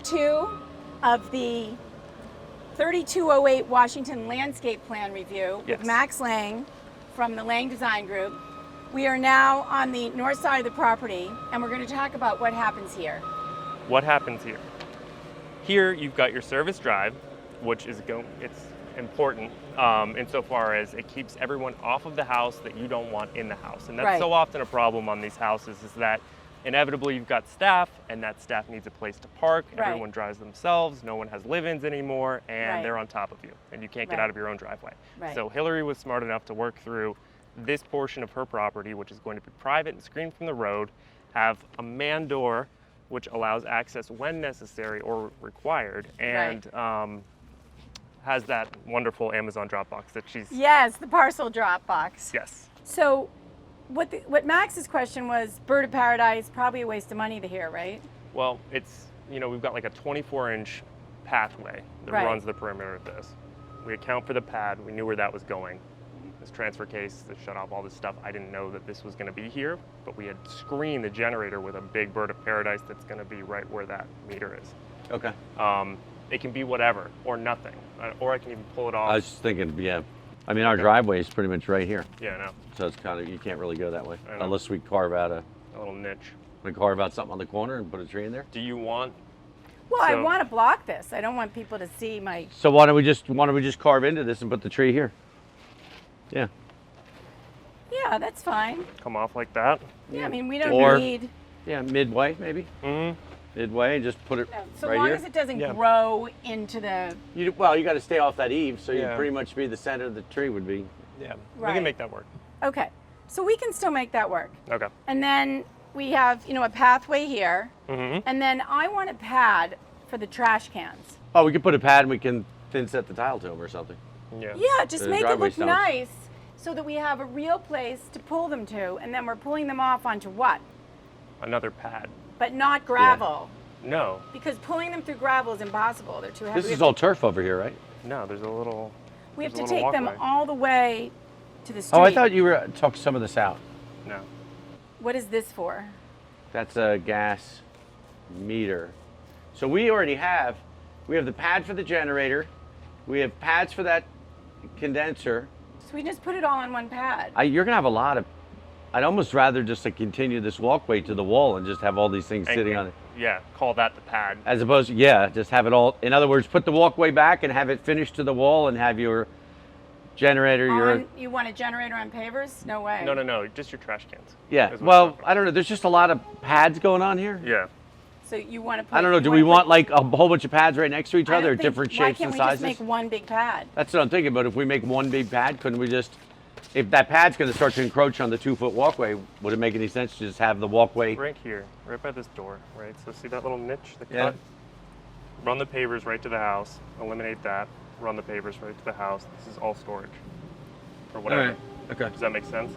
part 2 of the 3208 Washington Landscape Plan Review with Max Lang from the Lang Design Group. We are now on the north side of the property, and we're going to talk about what happens here. What happens here? Here you've got your service drive, which is it's important insofar as it keeps everyone off of the house that you don't want in the house. And that's so often a problem on these houses, is that inevitably you've got staff, and that staff needs a place to park. Everyone drives themselves, no one has live-ins anymore, and they're on top of you, and you can't get out of your own driveway. So Hilary was smart enough to work through this portion of her property, which is going to be private and screened from the road, have a man door, which allows access when necessary or required, and has that wonderful Amazon drop box that she's... Yes, the parcel drop box. Yes. So what Max's question was, bird of paradise, probably a waste of money to here, right? Well, it's, we've got like a 24-inch pathway that runs the perimeter of this. We account for the pad. We knew where that was going. This transfer case that shut off all this stuff, I didn't know that this was going to be here, but we had screened the generator with a big bird of paradise that's going to be right where that meter is. Okay. It can be whatever, or nothing, or I can even pull it off. I was just thinking, yeah. I mean, our driveway is pretty much right here. Yeah, I know. So it's kind of, you can't really go that way unless we carve out a little niche. We carve out something on the corner and put a tree in there. Do you want? Well, I want to block this. I don't want people to see my. So why don't we just carve into this and put the tree here? Yeah. Yeah, that's fine. Come off like that. Yeah, I mean, we don't need. Yeah, midway maybe. Mm-hmm. Midway, and just put it so right long here. as it doesn't grow into the. You got to stay off that eave, so you pretty much be the center of the tree would be. Yeah, we can make that work. Okay, so we can still make that work. Okay. And then we have, a pathway here, mm-hmm. and then I want a pad for the trash cans. Oh, we could put a pad and we can thin set the tile to them or something. Yeah. Yeah, just make it look nice so that we have a real place to pull them to, and then we're pulling them off onto what? Another pad. But not gravel. Yeah. No. Because pulling them through gravel is impossible. They're too heavy. This is all turf over here, right? No, there's a little. We have to take them all the way to the street. Oh, I thought you were took some of this out. No. What is this for? That's a gas meter. So we already have the pad for the generator. We have pads for that condenser. So we just put it all on one pad. You're gonna have a lot of. I'd almost rather just continue this walkway to the wall and just have all these things sitting on it. Yeah, call that the pad. As opposed to, just have it all. In other words, put the walkway back and have it finished to the wall and have your generator. You want a generator on pavers? No way. No, just your trash cans. Yeah. Well, I don't know. There's just a lot of pads going on here. Yeah. So you want to put. I don't know. Do we want like a whole bunch of pads right next to each other, different shapes and sizes? Why can't we just make one big pad? That's what I'm thinking. But if we make one big pad, couldn't we just? If that pad's going to start to encroach on the 2-foot walkway, would it make any sense to just have the walkway? Right here, right by this door, right? So see that little niche, the cut? Run the pavers right to the house, eliminate that, run the pavers right to the house. This is all storage, or whatever. All right. Okay. Does that make sense?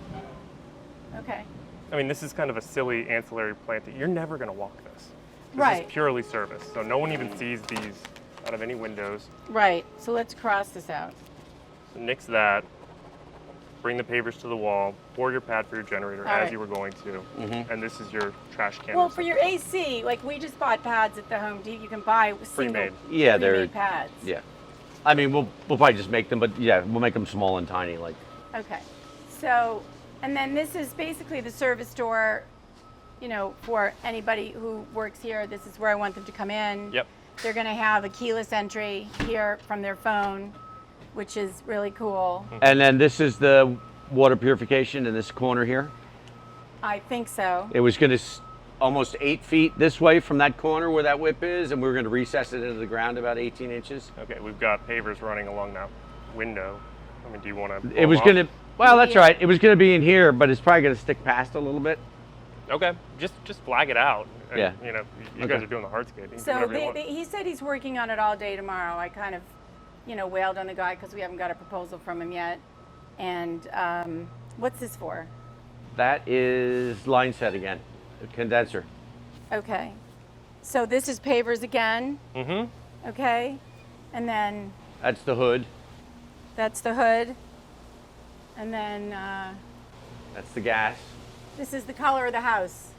Okay. I mean, this is kind of a silly ancillary plant that you're never going to walk this. This is purely service, so no one even sees these out of any windows. Right, so let's cross this out. So nix that. Bring the pavers to the wall, pour your pad for your generator as you were going to, and this is your trash can. Well, for your AC, like we just bought pads at the Home Depot. You can buy pre-made. Yeah, they're pads. Yeah, I mean we'll probably just make them, but we'll make them small and tiny, like. Okay, so and then this is basically the service door, for anybody who works here. This is where I want them to come in. Yep. They're going to have a keyless entry here from their phone, which is really cool. And then this is the water purification in this corner here? I think so. It was going to almost 8 feet this way from that corner where that whip is, and we were going to recess it into the ground about 18 inches. Okay, we've got pavers running along that window. I mean, do you want to? It was going to, well, that's right. It was going to be in here, but it's probably going to stick past a little bit. Okay, just flag it out. And, yeah. You guys are doing the hardscape. So he said he's working on it all day tomorrow. I kind of wailed on the guy because we haven't got a proposal from him yet. And what's this for? That is line set again, a condenser. Okay. So this is pavers again? Mm-hmm. Okay. And then? That's the hood. That's the hood. And then? That's the gas. This is the color of the house.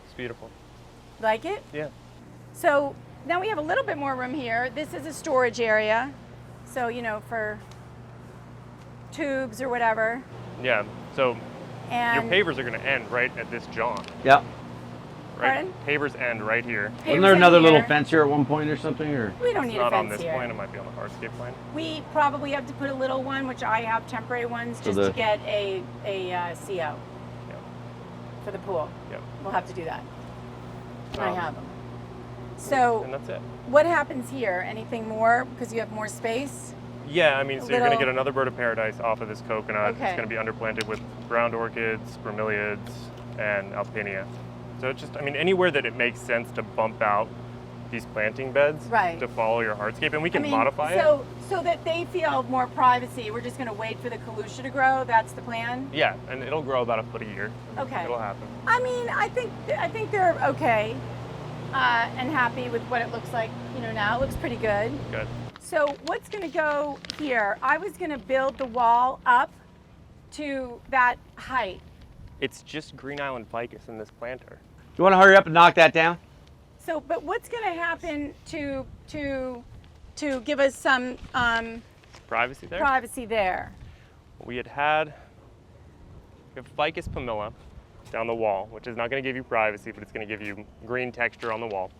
It's beautiful. Like it? Yeah. So Now we have a little bit more room here. This is a storage area. So, you know, for tubes or whatever. Yeah, so And your pavers are going to end right at this john. Yeah. Right? Pardon? Pavers end right here. Wasn't there pavers another in little here. fence here at one point or something? Or We don't It's need a not on fence this here. plan, it might be on the hardscape plan. We probably have to put a little one, which I have temporary ones, So just the- to get a CO Yeah, for the pool. yeah. We'll have to do that. I Um, have them. So And that's it. what happens here? Anything more because you have more space? Yeah, I mean, so you're going to little- get another bird of paradise off of this coconut. Okay. It's going to be underplanted with ground orchids, bromeliads, and alpinia. So it's just, I mean, anywhere that it makes sense to bump out these planting beds Right. to follow your hardscape, and we can I mean, modify it. so that they feel more privacy. We're just going to wait for the calusha to grow. That's the plan. Yeah, and it'll grow about a foot a year. Okay. It'll happen. I mean, I think they're okay and happy with what it looks like. You know, now it looks pretty good. Good. So what's going to go here? I was going to build the wall up to that height. It's just Green Island ficus in this planter. you want to hurry up and knock that down? So, but what's going to happen to give us some Privacy there. privacy there? We have ficus pumila down the wall, which is not going to give you privacy, but it's going to give you green texture on the wall.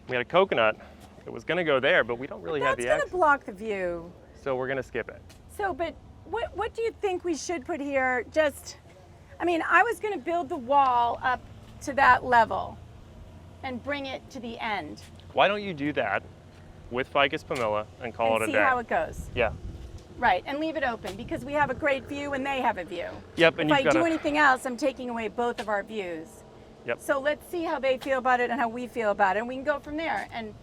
We had a coconut. It was going to go there, but we don't really have That's the going to access, block the view. so we're going to skip it. So, but what do you think we should put here? Just, I mean, I was going to build the wall up to that level and bring it to the end Why don't you do that with ficus pumila and call and it a see day? how it goes. Yeah. Right, and leave it open because we have a great view and they have a view. Yep, and If you've I got do to. anything else, I'm taking away both of our views. Yep. So let's see how they feel about it and how we feel about it, and we can go from there. And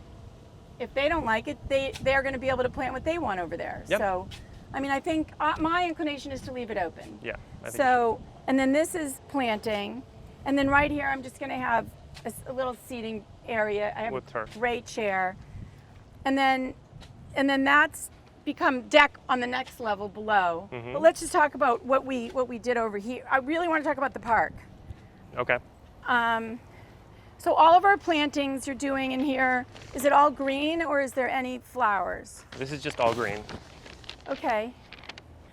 if they don't like it, they're going to be able to plant what they want over there. Yep. So, I mean, I think my inclination is to leave it open. Yeah. I think So, and then this is planting, and then right here I'm just going to have a little seating area. I have With turf. a great chair, and then that's become deck on the next level below. Mm-hmm. But let's just talk about what we did over here. I really want to talk about the park. Okay. So all of our plantings you're doing in here, is it all green or is there any flowers? This is just all green. Okay.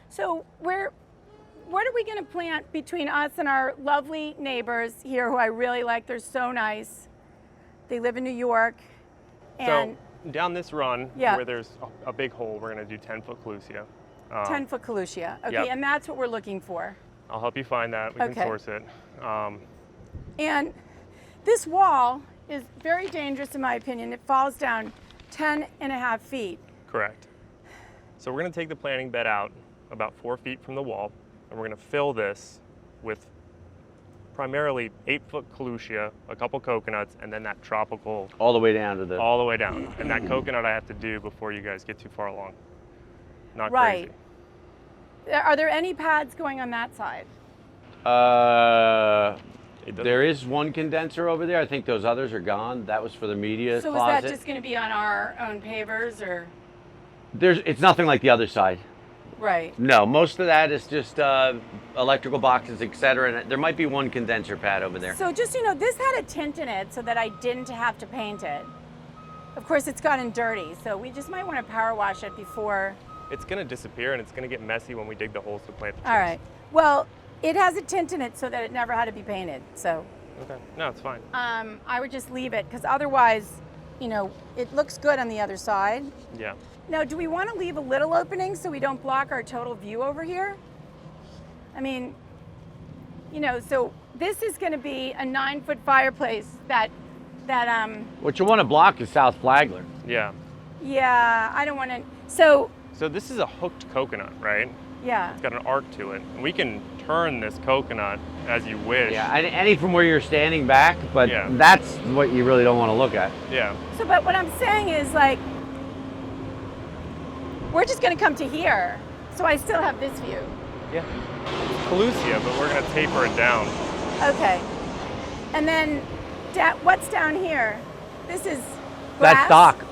So what are we going to plant between us and our lovely neighbors here who I really like? They're so nice. They live in New York. And So down this run, Yeah. where there's a big hole, we're going to do 10-foot Clusia. 10-foot Calusia. Okay, Yep. and that's what we're looking for. I'll help you find that. We Okay. can source it. And this wall is very dangerous in my opinion. It falls down 10.5 feet. Correct. So we're going to take the planting bed out about 4 feet from the wall, and we're going to fill this with primarily 8-foot Calusia, a couple coconuts, and then that tropical All the way down to the. all the way down. And that coconut I have to do before you guys get too far along. Not Right. crazy. Are there any pads going on that side? It doesn't- There is one condenser over there. I think those others are gone. That was for the media So closet. is that just going to be on our own pavers or? It's nothing like the other side. Right. No, most of that is just electrical boxes, etc. And there might be one condenser pad over there. So just, this had a tint in it so that I didn't have to paint it. Of course, it's gotten dirty, so we just might want to power wash it before. It's going to disappear, and it's going to get messy when we dig the holes to plant the All trees. right. Well, it has a tint in it so that it never had to be painted. So Okay. No, it's fine. I would just leave it because otherwise, it looks good on the other side. Yeah. Now, do we want to leave a little opening so we don't block our total view over here? I mean, so this is going to be a 9-foot fireplace that What you want to block is South Flagler. Yeah. yeah, I don't want to. So, So this is a hooked coconut, right? yeah. It's got an arc to it. And we can turn this coconut as you wish. Yeah, any from where you're standing back, but Yeah. that's what you really don't want to look at. Yeah. So, but what I'm saying is we're just going to come to here. So I still have this view. Yeah. Calusia, but we're going to taper it down. Okay. And then what's down here? This is grass. That's dock.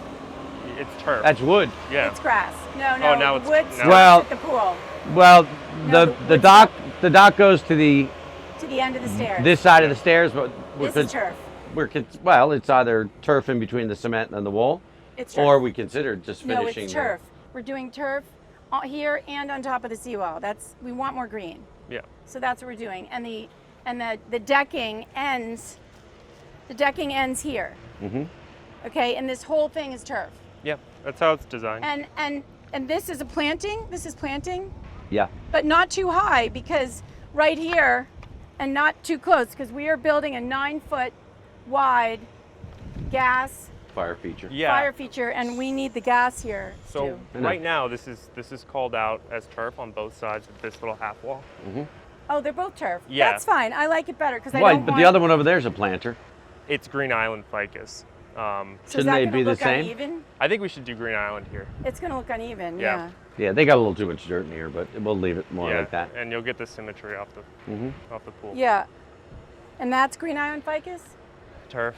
It's turf. That's wood. yeah. It's grass. No, Oh, now the it's- wood now- stops Well- at the pool Well, No, the dock goes to the to the end of the stairs. this side of the stairs, but This is turf. well, it's either turf in between the cement and the wall, It's turf. or we considered just No, finishing. it's turf. We're doing turf here and on top of the seawall. We want more green. Yeah. So that's what we're doing. And the decking ends. The decking ends here. Mm-hmm. Okay, and this whole thing is turf. Yeah, that's how it's designed. And this is a planting. This is planting, Yeah. but not too high because right here, and not too close because we are building a 9-foot wide gas Fire feature. Yeah. fire feature, and we need the gas here So too. right now, this is called out as turf on both sides of this little half wall. Oh, they're both turf. Yeah. That's fine. I like it better because I Right, don't but want. the other one over there is a planter. It's Green Island ficus. So is Shouldn't that they gonna be the look same? Uneven? I think we should do Green Island here. It's going to look uneven. Yeah. Yeah, they got a little too much dirt in here, but we'll leave it more like that. And you'll get the symmetry off the pool. Yeah. And that's Green Island ficus? Turf.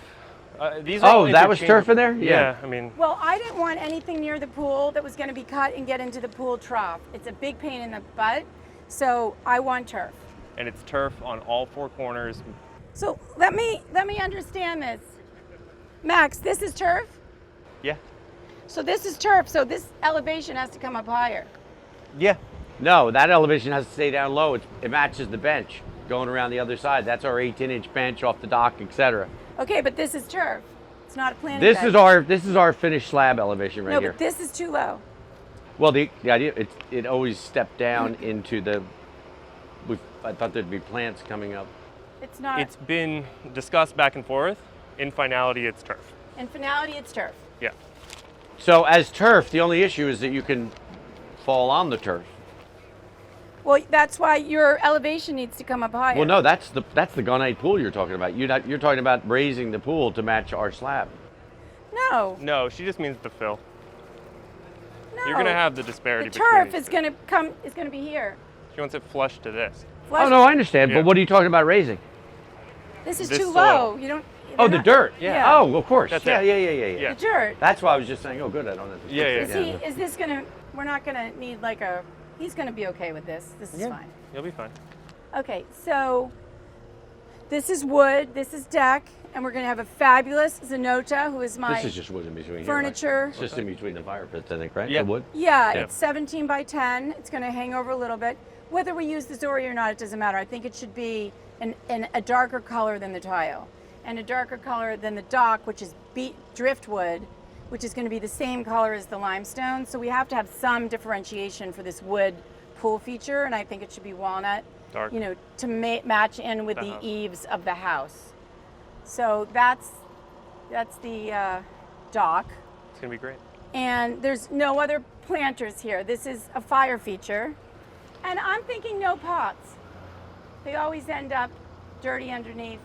These are all Oh, that was turf in there? Yeah. I mean, Well, I didn't want anything near the pool that was going to be cut and get into the pool trough. It's a big pain in the butt, so I want turf. and it's turf on all four corners. So let me understand this. Max, this is turf? Yeah. So this is turf, so this elevation has to come up higher. Yeah. No, that elevation has to stay down low. It matches the bench going around the other side. That's our 18-inch bench off the dock, etc. Okay, but this is turf. It's not a planting This bed. is our finished slab elevation right No, here. but this is too low. Well, the idea it always stepped down into the. I thought there'd be plants coming up. It's not. It's been discussed back and forth. In finality, it's turf. In finality, it's turf. Yeah. So as turf, the only issue is that you can fall on the turf. Well, that's why your elevation needs to come up higher. Well, no, that's the gunite pool you're talking about. You're talking about raising the pool to match our slab. No. No, she just means the fill. No. You're gonna have the disparity The between turf these is two. going to come. Is going to be here. She wants it flush to this. Flush. Oh no, I understand. Yeah. But what are you talking about raising? This is This too soil. low. You don't. Oh, they're the not- dirt. Yeah. Oh, of course. That's yeah, it. yeah. Yeah. The dirt. That's why I was just saying. Oh, good. I don't have to. Yeah, Is yeah. Is this gonna? We're not gonna need like a. He's gonna be okay with this. This is Yeah. fine. You'll be fine. Okay, so this is wood. This is deck, and we're gonna have a fabulous Zenota, who is my This is just wood in between furniture. Here, right? It's just in between the fire pits, I think, right? Yeah. The wood. Yeah, Yeah. it's 17 by 10. It's going to hang over a little bit. Whether we use the Zori or not, it doesn't matter. I think it should be a darker color than the tile, and a darker color than the dock, which is driftwood, which is going to be the same color as the limestone. So we have to have some differentiation for this wood pool feature, and I think it should be walnut, Dark. you know, to match in with The the house. eaves of the house. So that's the dock. It's gonna be great. And there's no other planters here. This is a fire feature. And I'm thinking no pots. They always end up dirty underneath,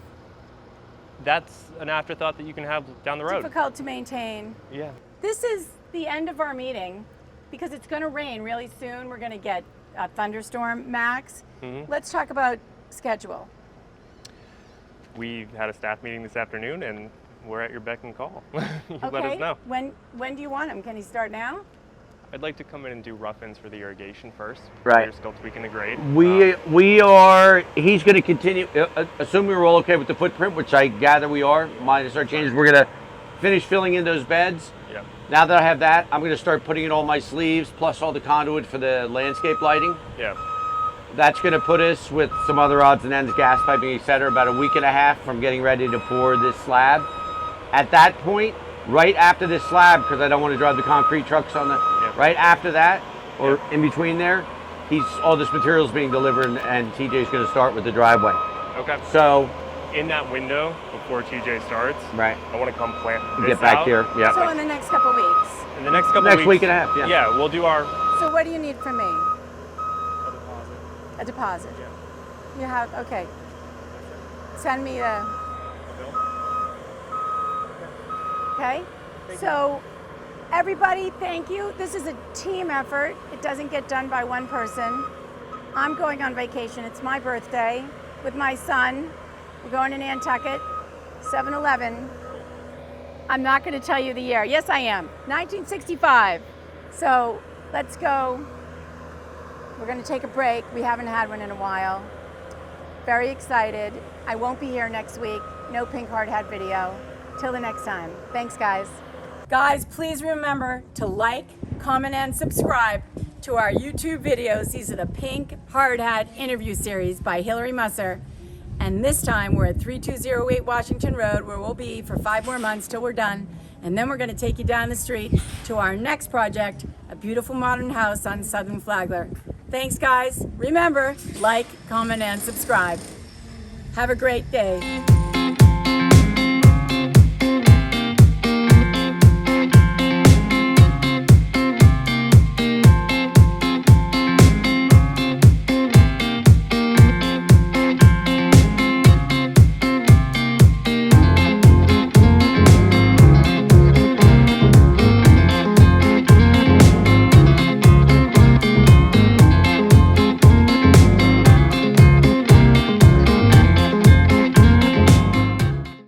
That's an afterthought that you can have down the road. difficult to maintain. Yeah. This is the end of our meeting because it's going to rain really soon. We're going to get a thunderstorm, Max. Mhm. Let's talk about schedule. We had a staff meeting this afternoon, and we're at your beck and call. You Okay. let us know. When do you want him? Can he start now? I'd like to come in and do rough-ins for the irrigation first. Right. You're still tweaking the grade. We are. He's going to continue. Assuming we're all okay with the footprint, which I gather we are, minus our changes. We're going to finish filling in those beds. Yeah. Now that I have that, I'm going to start putting in all my sleeves plus all the conduit for the landscape lighting. Yeah. That's going to put us with some other odds and ends, gas piping, etc., about a week and a half from getting ready to pour this slab. At that point, right after this slab, because I don't want to drive the concrete trucks on the, right after that, or in between there, all this material's being delivered, and TJ's going to start with the driveway. Okay. So, In that window, before TJ starts, right, I want to come plant this get back out. here. Yeah. So in the next couple weeks. In the next couple Next weeks. week and a half, yeah. Yeah, we'll do our So what do you need from me? a deposit. A deposit. Yeah. You have, okay. Send me a, okay? So everybody, thank you. This is a team effort. It doesn't get done by one person. I'm going on vacation. It's my birthday with my son. We're going to Nantucket, 7-Eleven. I'm not going to tell you the year. Yes, I am. 1965. So let's go. We're going to take a break. We haven't had one in a while. Very excited. I won't be here next week. no pink hard hat video. Till the next time. Thanks, guys. Guys, please remember to like, comment, and subscribe to our YouTube videos. These are the Pink Hard Hat interview series by Hilary Musser. And this time we're at 3208 Washington Road, where we'll be for 5 more months till we're done. And then we're going to take you down the street to our next project, a beautiful modern house on Southern Flagler. Thanks, guys. Remember, like, comment, and subscribe. Have a great day.